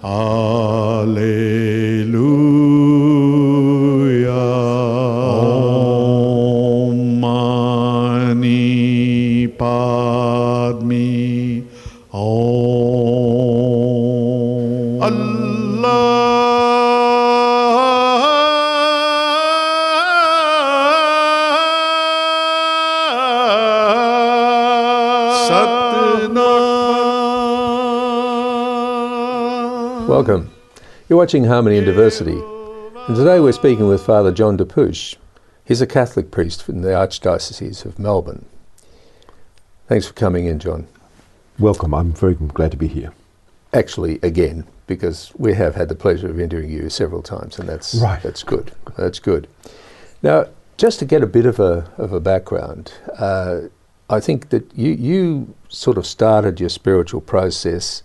Alleluia. Om Mani Padme Om. Allah Satnam. Welcome. You're watching Harmony and Diversity, and today we're speaking with Fr John Dupuche. He's a Catholic priest from the Archdiocese of Melbourne. Thanks for coming in, John. Welcome. I'm very glad to be here. Actually, again, because we have had the pleasure of interviewing you several times, and that's right. That's good. That's good. Now, just to get a bit of a background, I think that you sort of started your spiritual process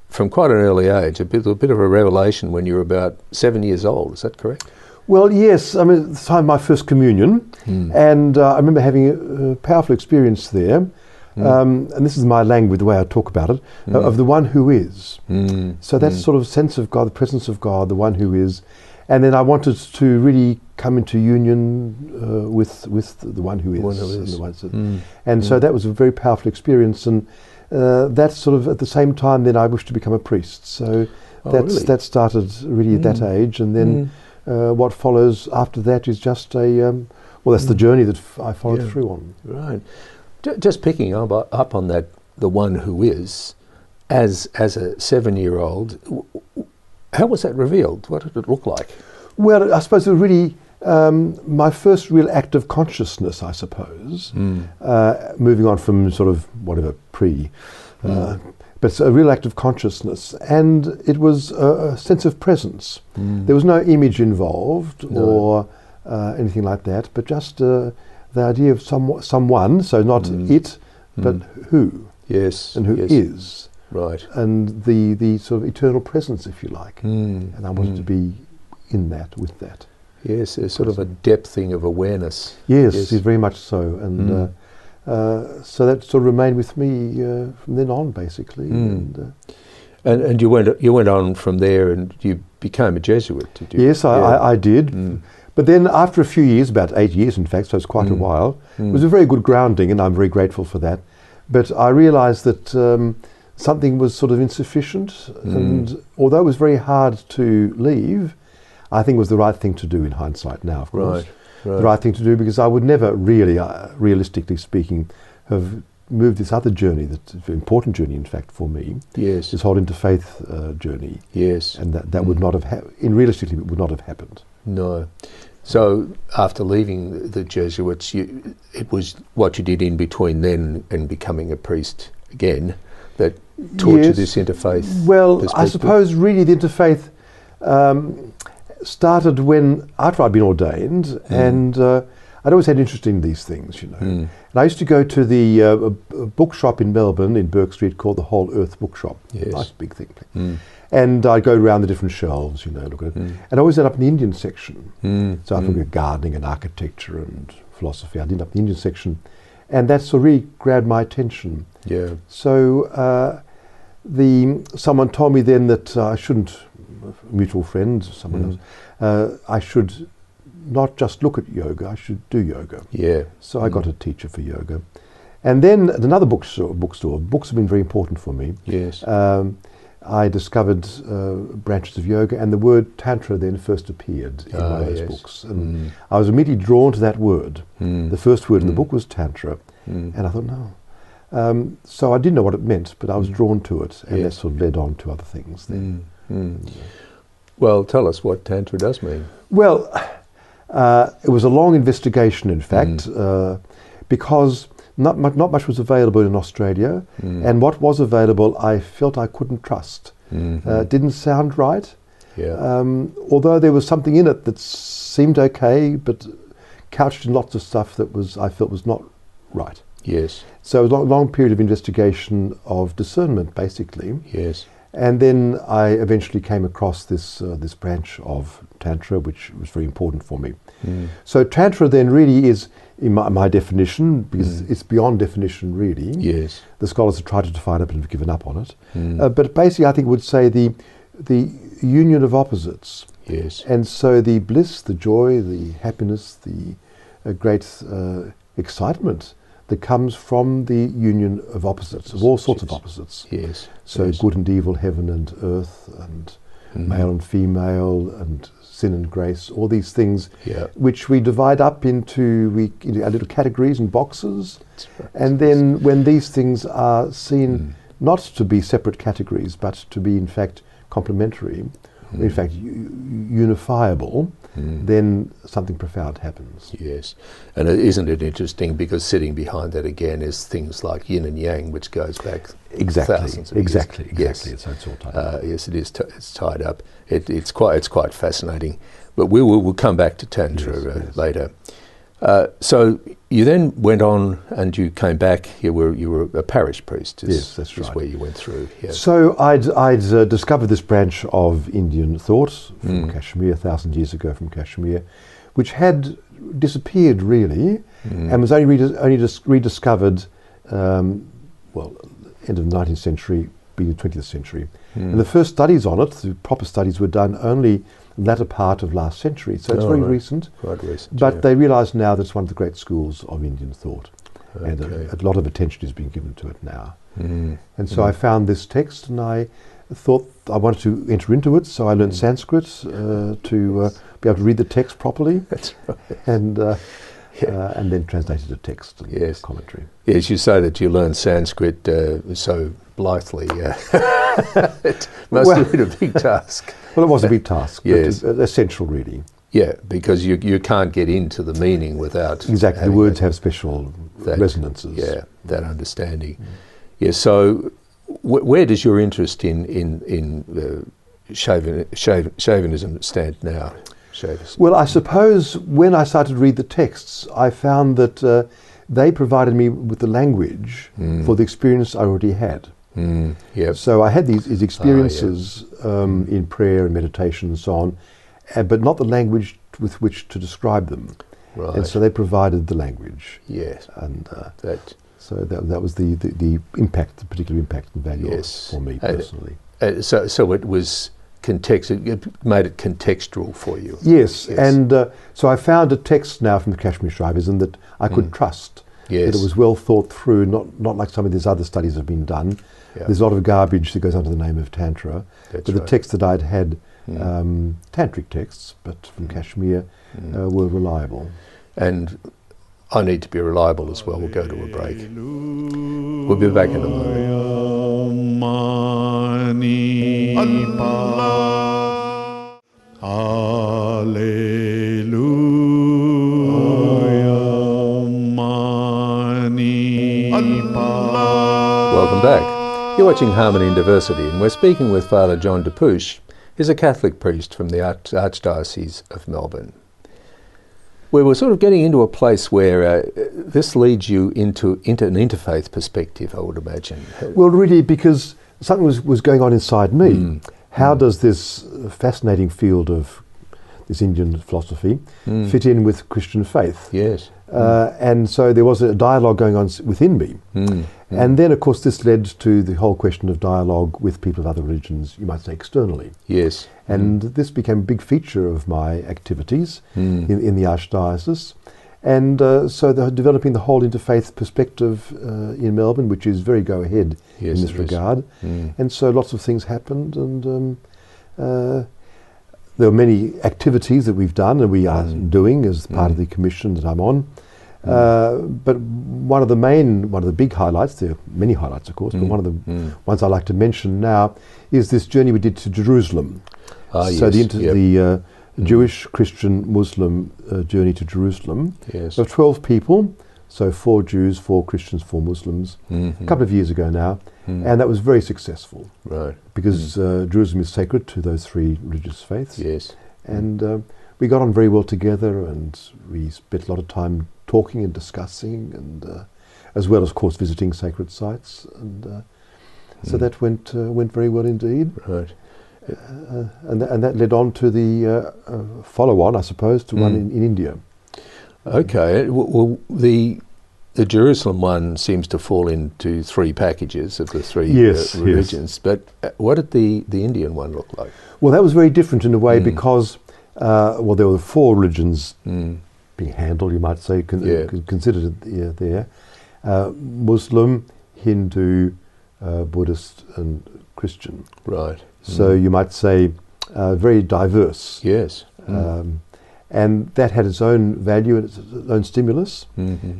from quite an early age, a bit of a revelation when you were about 7 years old. Is that correct? Well, yes. I mean, at the time of my first communion, and I remember having a powerful experience there. And this is my language, the way I talk about it, of the one who is. So that sort of sense of God, the presence of God, the one who is. And then I wanted to really come into union with the one who is. And so that was a very powerful experience. And that sort of, at the same time, then I wished to become a priest. So that started really at that age. And then what follows after that is just well, that's the journey that I followed through on. Right. Just picking up on that, the one who is, as a 7-year-old, how was that revealed? What did it look like? Well, I suppose it was really my first real act of consciousness, I suppose, moving on from sort of whatever but it's a real act of consciousness, and it was a sense of presence. There was no image involved or anything like that, but just the idea of someone, so not it, but who. Yes. And who is. Right. And the sort of eternal presence, if you like. And I wanted to be in that, with that. Yes, there's sort of a depthing of awareness. Yes, very much so. And so that sort of remained with me from then on, basically. And you went on from there, and you became a Jesuit, did you? Yes, I did. But then after a few years, about 8 years in fact, so it's quite a while, it was a very good grounding, and I'm very grateful for that. But I realised that something was sort of insufficient, and although it was very hard to leave, I think it was the right thing to do in hindsight now, of course. Right. The right thing to do, because I would never really, realistically speaking, have moved this other journey, that's an important journey in fact for me, this whole interfaith journey. Yes. And that would not have, realistically, it would not have happened. No. So after leaving the Jesuits, it was what you did in between then and becoming a priest again that taught you this interfaith perspective? I suppose really the interfaith started after I'd been ordained, and I'd always had interest in these things, you know. And I used to go to the a bookshop in Melbourne, in Burke Street, called the Whole Earth Bookshop. Nice big thing. And I'd go around the different shelves, you know, look at it. And I always ended up in the Indian section. So I looked at gardening and architecture and philosophy. I ended up in the Indian section. And that sort of really grabbed my attention. Yeah. So someone told me then that I shouldn't, a mutual friend, someone else, I should not just look at yoga, I should do yoga. Yeah. So I got a teacher for yoga. And then at another bookstore, books have been very important for me. Yes. I discovered branches of yoga, and the word Tantra then first appeared in one of those books. And I was immediately drawn to that word. The first word in the book was Tantra. And I thought, no. So I didn't know what it meant, but I was drawn to it, and that sort of led on to other things then. Well, tell us what Tantra does mean. Well, it was a long investigation, in fact, because not much was available in Australia, and what was available I felt I couldn't trust. Didn't sound right. Although there was something in it that seemed okay, but couched in lots of stuff that I felt was not right. Yes. So it was a long period of investigation, of discernment, basically. Yes. And then I eventually came across this branch of Tantra, which was very important for me. So Tantra then really is, in my definition, because it's beyond definition really. Yes. The scholars have tried to define it but have given up on it. But basically I think would say the the union of opposites. Yes. And so the bliss, the joy, the happiness, the great excitement that comes from the union of opposites, of all sorts of opposites. Yes. So yes. good and evil, heaven and earth, and male and female, and sin and grace, all these things, which we divide up into our little categories and boxes. Right. And then when these things are seen not to be separate categories, but to be in fact complementary, in fact unifiable, then something profound happens. Yes. And isn't it interesting, because sitting behind that again is things like yin and yang, which goes back thousands of years. Exactly. Yes. So it's all tied up. Yes, it is. It's tied up. It's quite fascinating. But we'll come back to Tantra later. So you then went on and you came back. You were a parish priest. Yes, that's right. Is where you went through. Yeah. So I'd discovered this branch of Indian thought from Kashmir 1,000 years ago, from Kashmir, which had disappeared really, and was only rediscovered. End of the 19th century, beginning of the 20th century, and the first studies on it, the proper studies, were done only latter part of last century, so it's very recent. Quite recent. But they realise now that it's one of the great schools of Indian thought, and a lot of attention is being given to it now. And so I found this text, and I thought I wanted to enter into it, so I learned Sanskrit to be able to read the text properly. That's right. And then translated the text and commentary. Yes, you say that you learned Sanskrit so blithely. It must have been a big task. Well, it was a big task, but essential really. Yeah, because you can't get into the meaning without... Exactly, the words have special resonances. Yeah, that understanding. Yeah, so where does your interest in Shaivism stand now? Well, I suppose when I started to read the texts, I found that they provided me with the language for the experience I already had. So I had these experiences in prayer and meditation and so on, but not the language with which to describe them. Right. And so they provided the language. Yes. And so that was the impact, the particular impact and value for me personally. So it was... it made it contextual for you. Yes. And so I found a text now from the Kashmir Shaivism that I could trust, that it was well thought through, not like some of these other studies have been done. There's a lot of garbage that goes under the name of Tantra, but the texts that I'd had, tantric texts, but from Kashmir, were reliable. And I need to be reliable as well. We'll go to a break. We'll be back in a moment. Welcome back. You're watching Harmony and Diversity, and we're speaking with Fr John Dupuche. He's a Catholic priest from the Archdiocese of Melbourne. We were sort of getting into a place where this leads you into an interfaith perspective, I would imagine. Well, really, because something was going on inside me. How does this fascinating field of this Indian philosophy fit in with Christian faith? Yes. And so there was a dialogue going on within me. And then, of course, this led to the whole question of dialogue with people of other religions, you might say externally. Yes. And this became a big feature of my activities in the Archdiocese. And so they're developing the whole interfaith perspective in Melbourne, which is very go-ahead in this regard. And so lots of things happened, and there are many activities that we've done and we are doing as part of the commission that I'm on. But one of the big highlights, there are many highlights of course, but one of the ones I like to mention now is this journey we did to Jerusalem. So the Jewish, Christian, Muslim journey to Jerusalem. Yes. There were 12 people, so 4 Jews, 4 Christians, 4 Muslims, a couple of years ago now, and that was very successful. Right. Because Jerusalem is sacred to those 3 religious faiths. Yes. And we got on very well together, and we spent a lot of time talking and discussing, and as well as, of course, visiting sacred sites, and so that went very well indeed. Right. And that led on to the follow-on, I suppose, to one in India. Okay. Well, the Jerusalem one seems to fall into three packages of the three Yes, religions. But what did the Indian one look like? Well, that was very different in a way because, well, there were four religions being handled, you might say, considered there. Muslim, Hindu, Buddhist and Christian. Right. So you might say very diverse. Yes. And that had its own value and its own stimulus.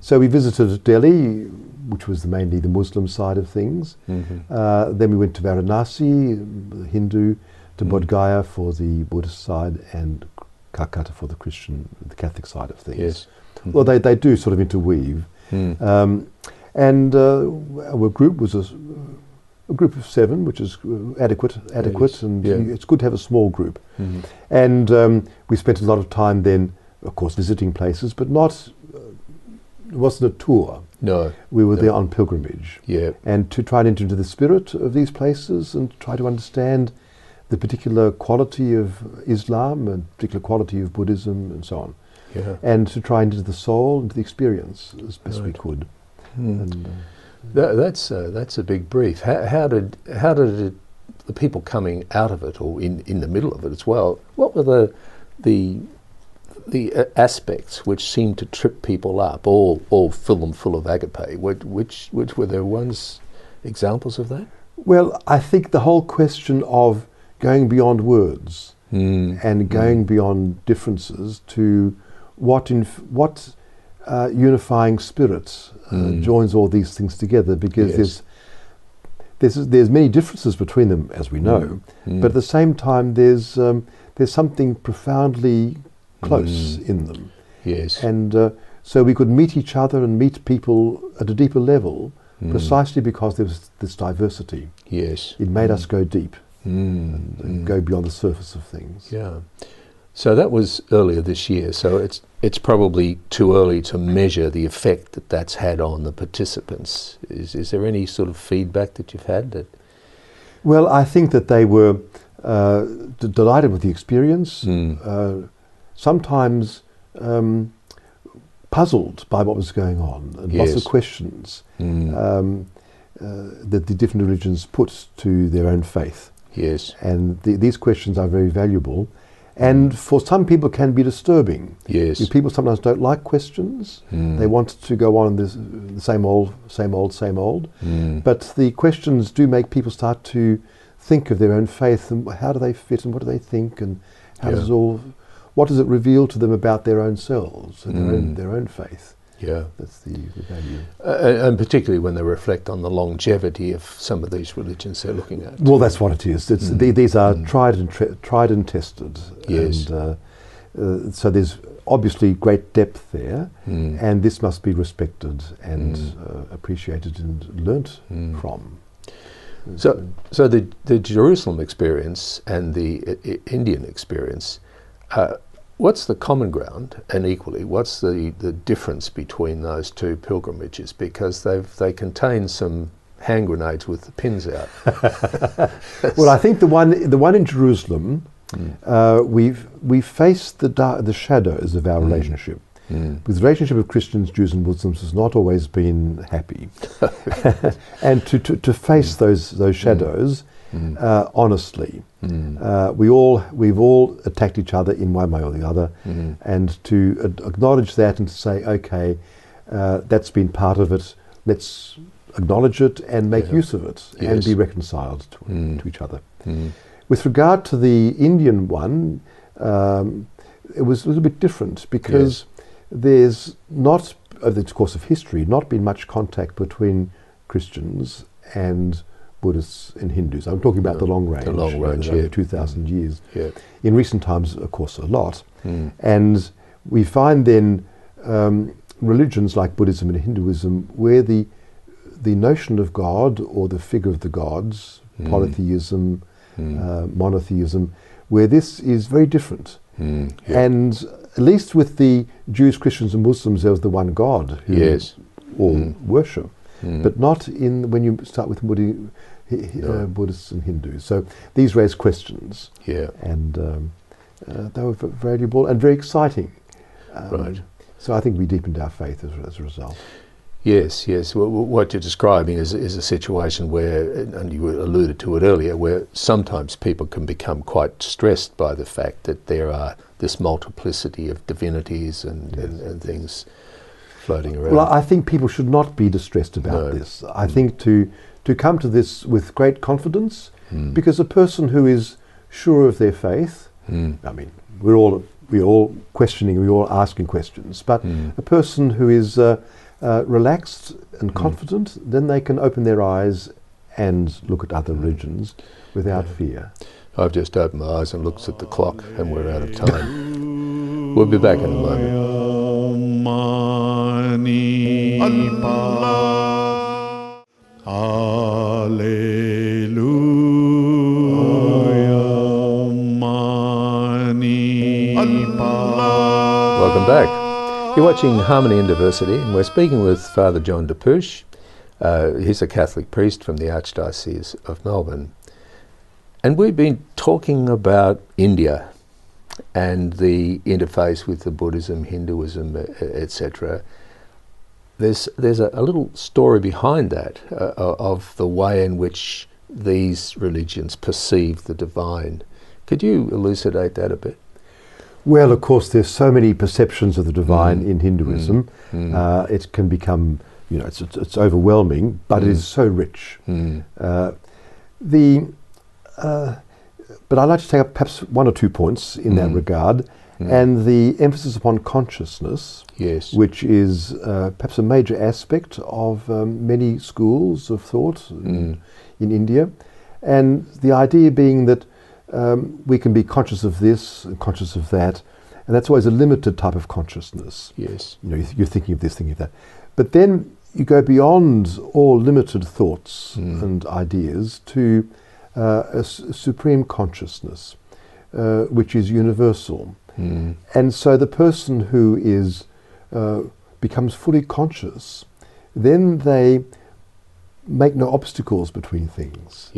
So we visited Delhi, which was mainly the Muslim side of things. Then we went to Varanasi, the Hindu, to Bodh Gaya for the Buddhist side, and Calcutta for the Christian, the Catholic side of things. Yes. Well, they do sort of interweave. And our group was a group of 7, which is adequate, and it's good to have a small group. And we spent a lot of time then, of course, visiting places, but not, it wasn't a tour. No. We were there on pilgrimage. Yeah. And to try and enter into the spirit of these places and try to understand the particular quality of Islam and particular quality of Buddhism and so on. Yeah. And to try into the soul, into the experience as best we could. And, that's a big brief. How did the people coming out of it, or in the middle of it as well, what were the aspects which seemed to trip people up, or fill them full of agape? Which were there examples of that? Well, I think the whole question of going beyond words and going beyond differences to what unifying spirit joins all these things together, because there's many differences between them, as we know, but at the same time there's something profoundly close in them. Yes. And so we could meet each other and meet people at a deeper level, precisely because there was this diversity. Yes. It made us go deep and go beyond the surface of things. Yeah. So that was earlier this year. So it's probably too early to measure the effect that that's had on the participants. Is there any sort of feedback that you've had? Well, I think that they were delighted with the experience. Sometimes puzzled by what was going on, and lots of questions that the different religions put to their own faith. Yes. And these questions are very valuable. And for some people can be disturbing. Yes. People sometimes don't like questions. They want to go on the same old. But the questions do make people start to think of their own faith and how do they fit and what do they think and how what does it reveal to them about their own selves and their own faith. Yeah. That's the value. And particularly when they reflect on the longevity of some of these religions they're looking at. Well, that's what it is. These are tried and tested. Yes. And so there's obviously great depth there, and this must be respected and appreciated and learnt from. So the Jerusalem experience and the Indian experience, what's the common ground, and equally, what's the difference between those two pilgrimages? Because they contain some hand grenades with the pins out. Well, I think the one in Jerusalem, we faced the shadows of our relationship. Because the relationship of Christians, Jews and Muslims has not always been happy. And to face those shadows honestly. We've all attacked each other in one way or the other, and to acknowledge that and to say, okay, that's been part of it, let's acknowledge it and make use of it and be reconciled to each other. With regard to the Indian one, it was a little bit different because there's not, over the course of history, not been much contact between Christians and Buddhists and Hindus. I'm talking about the long range. The long range, over 2,000 years. Yeah. In recent times, of course, a lot. And we find then religions like Buddhism and Hinduism where the notion of God or the figure of the gods, polytheism, monotheism, where this is very different. And at least with the Jews, Christians and Muslims, there was the one God who all worship, but not when you start with Buddhists and Hindus. So these raise questions, and they were valuable and very exciting. So I think we deepened our faith as a result. Yes, yes. What you're describing is a situation where, and you alluded to it earlier, where sometimes people can become quite stressed by the fact that there are this multiplicity of divinities and things floating around. Well, I think people should not be distressed about this. I think to come to this with great confidence, because a person who is sure of their faith, I mean, we're all questioning, we're all asking questions, but a person who is relaxed and confident, then they can open their eyes and look at other religions without fear. I've just opened my eyes and looked at the clock, and we're out of time. We'll be back in a moment. Welcome back. You're watching Harmony and Diversity, and we're speaking with Fr John Dupuche. He's a Catholic priest from the Archdiocese of Melbourne. And we've been talking about India and the interface with the Buddhism, Hinduism, etc. There's a little story behind that of the way in which these religions perceive the divine. Could you elucidate that a bit? Well, of course, there's so many perceptions of the divine in Hinduism. It can become, it's overwhelming, but it is so rich. But I'd like to take up perhaps one or two points in that regard, and the emphasis upon consciousness, which is perhaps a major aspect of many schools of thought in India, and the idea being that we can be conscious of this and conscious of that, and that's always a limited type of consciousness. Yes. You're thinking of this, thinking of that. But then you go beyond all limited thoughts and ideas to a supreme consciousness, which is universal. And so the person who is becomes fully conscious, then they make no obstacles between things.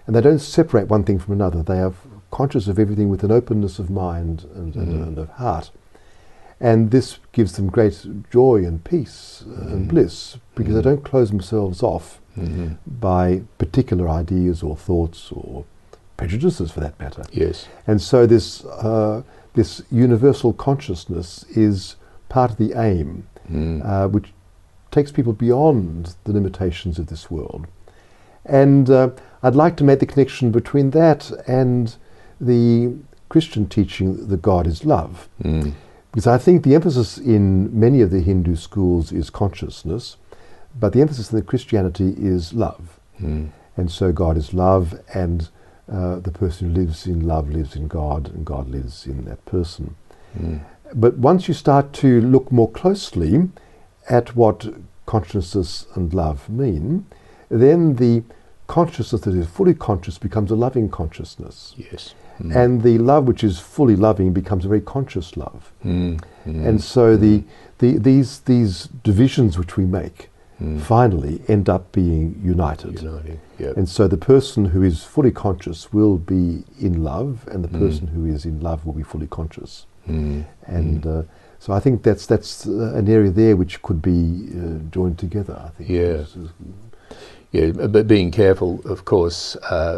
And they don't separate one thing from another. They are conscious of everything with an openness of mind and of heart. And this gives them great joy and peace and bliss, because they don't close themselves off by particular ideas or thoughts or prejudices, for that matter. And so this universal consciousness is part of the aim, which takes people beyond the limitations of this world. And I'd like to make the connection between that and the Christian teaching that God is love. Because I think the emphasis in many of the Hindu schools is consciousness, but the emphasis in the Christianity is love. And so God is love, and the person who lives in love lives in God, and God lives in that person. But once you start to look more closely at what consciousness and love mean, then the consciousness that is fully conscious becomes a loving consciousness. And the love which is fully loving becomes a very conscious love. And so these divisions which we make finally end up being united. And so the person who is fully conscious will be in love, and the person who is in love will be fully conscious. And so I think that's an area there which could be joined together, I think. But being careful, of course,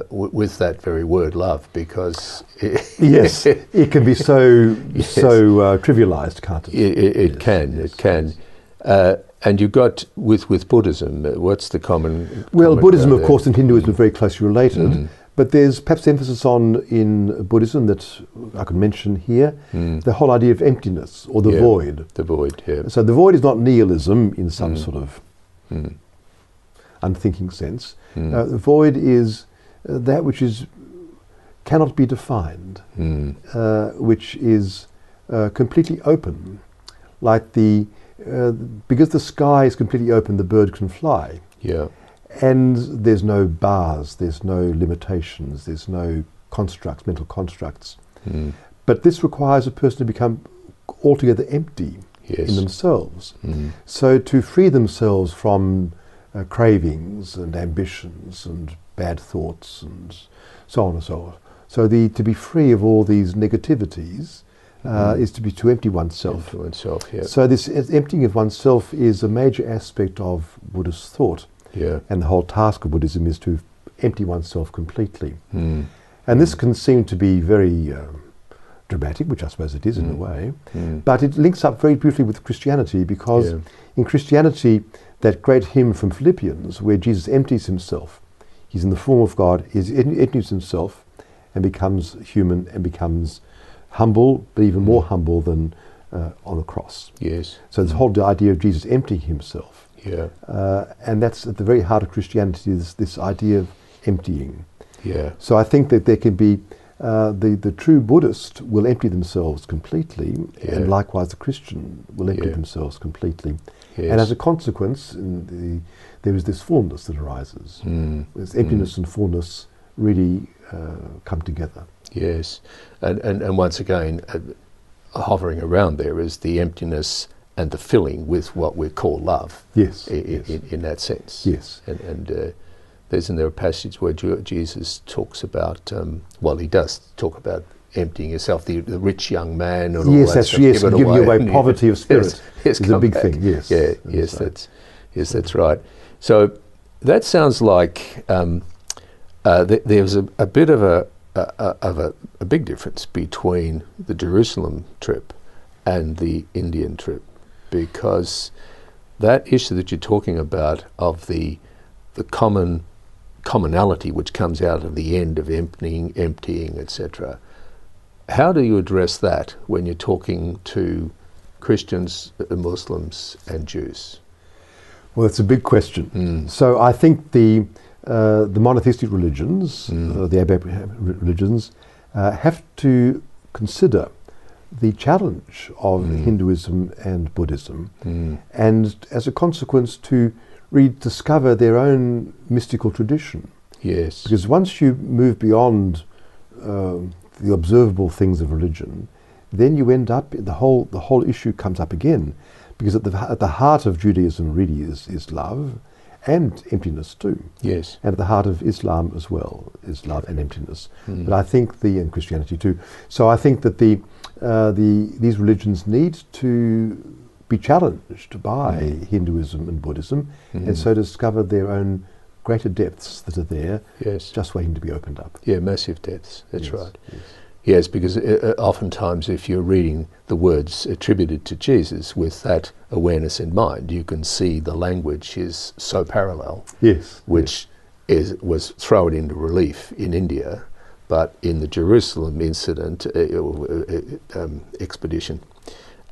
with that very word, love, because it can be so trivialized, can't it? It can. And you've got with Buddhism, what's the common? Well, Buddhism, of course, and Hinduism are very closely related. But there's perhaps emphasis in Buddhism that I could mention here, the whole idea of emptiness or the void. The void, So the void is not nihilism in some sort of unthinking sense. The void is that which cannot be defined, which is completely open, like because the sky is completely open, the bird can fly. And there's no bars, there's no limitations, there's no constructs, mental constructs. But this requires a person to become altogether empty in themselves. So to free themselves from cravings and ambitions and bad thoughts and so on and so on. So to be free of all these negativities, is to empty oneself. To oneself, yeah. So this emptying of oneself is a major aspect of Buddhist thought. Yeah. And the whole task of Buddhism is to empty oneself completely. Mm. And this can seem to be very dramatic, which I suppose it is in a way, but it links up very beautifully with Christianity, because in Christianity, that great hymn from Philippians, where Jesus empties himself, he's in the form of God, he empties himself and becomes human and becomes humble, but even more humble than on a cross. Yes. So this whole idea of Jesus emptying himself. Yeah. And that's at the very heart of Christianity, this idea of emptying. Yeah. So I think that there can be, the true Buddhist will empty themselves completely, and likewise the Christian will empty themselves completely. Yes. And as a consequence, there is this fullness that arises. This emptiness and fullness really come together. Yes. And once again, hovering around there is the emptiness and the filling with what we call love. Yes. In that sense. Yes. And isn't there a passage where Jesus talks about, he does talk about emptying yourself, the rich young man, and all that stuff. Yes, and giving away poverty of spirit is a big thing. Yes. Yeah. That's right. So that sounds like there's a bit of a big difference between the Jerusalem trip and the Indian trip, because that issue that you're talking about of the commonality which comes out of the end of emptying, etc. How do you address that when you're talking to Christians, Muslims, and Jews? Well, it's a big question. So I think the monotheistic religions, the Abrahamic religions, have to consider the challenge of Hinduism and Buddhism, and as a consequence to rediscover their own mystical tradition. Yes. Because once you move beyond the observable things of religion, then you end up, the whole issue comes up again, because at the heart of Judaism really is love and emptiness too. Yes. And at the heart of Islam as well is love and emptiness. But I think and Christianity too. So I think that these religions need to be challenged by Hinduism and Buddhism, and so discover their own greater depths that are there, just waiting to be opened up. Yeah, massive depths. That's right. Yes. Yes, because oftentimes if you're reading the words attributed to Jesus with that awareness in mind, you can see the language is so parallel. Yes. Which was thrown into relief in India, but in the Jerusalem incident expedition,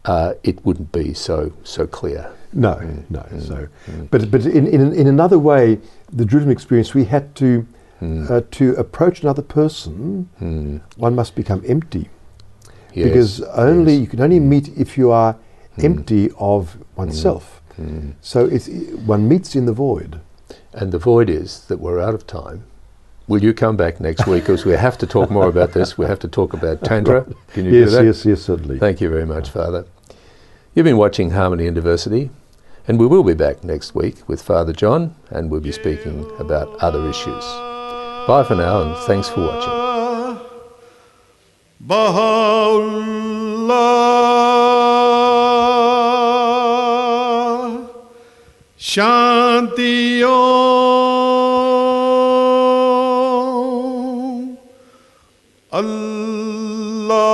it wouldn't be so clear. No. So, but in another way, the Jerusalem experience, we had to approach another person. One must become empty, because you can only meet if you are empty of oneself. So one meets in the void. And the void is that we're out of time. Will you come back next week, because we have to talk more about this. We have to talk about Tantra. Can you do that? Yes, certainly. Thank you very much, Father. You've been watching Harmony and Diversity, and we will be back next week with Father John, and we'll be speaking about other issues. Bye for now, and thanks for watching. Baha'u'llah, Shanti Om, Allahu